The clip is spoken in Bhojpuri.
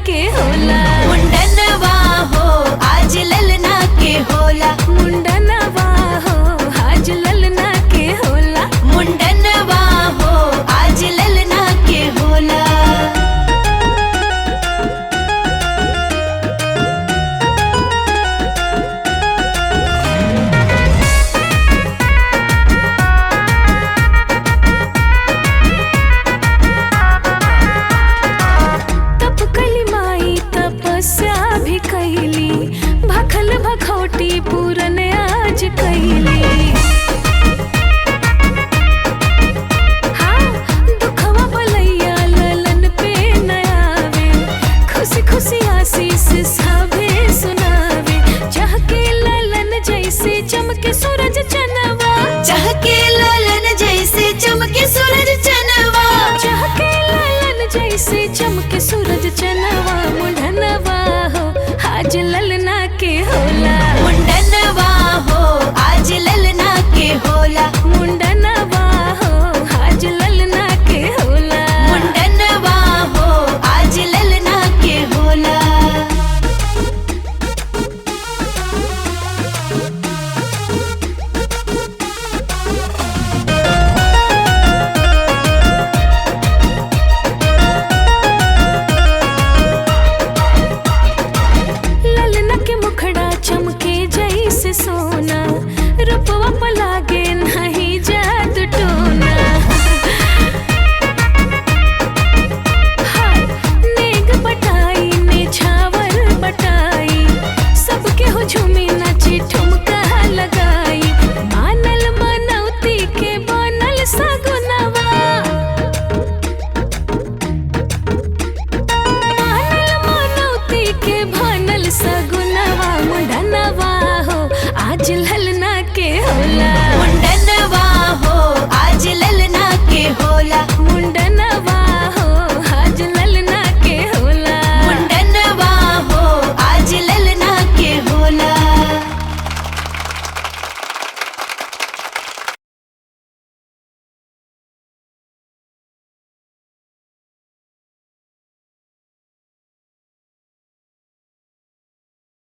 के होला। मुंडनवा हो आज ललना के होला। मुंडनवा हो आज ललना के होला। मुंडनवा हो आज ललना के होला। भी कैली भखल भखौटी पूरन आज कैली। हाँ दुखवा बलैया ललन पे नयावे। खुशी खुशी आशीष सभे सुनावे। चहके ललन जैसे चमके सूरज चनवा। चहके ललन जैसे चमके सूरज चनवा। चहके ललन जैसे चमके सूरज चनवा। मुंडनवा हो आज ललना के होला। मुंडनवा हो आज ललना के होला।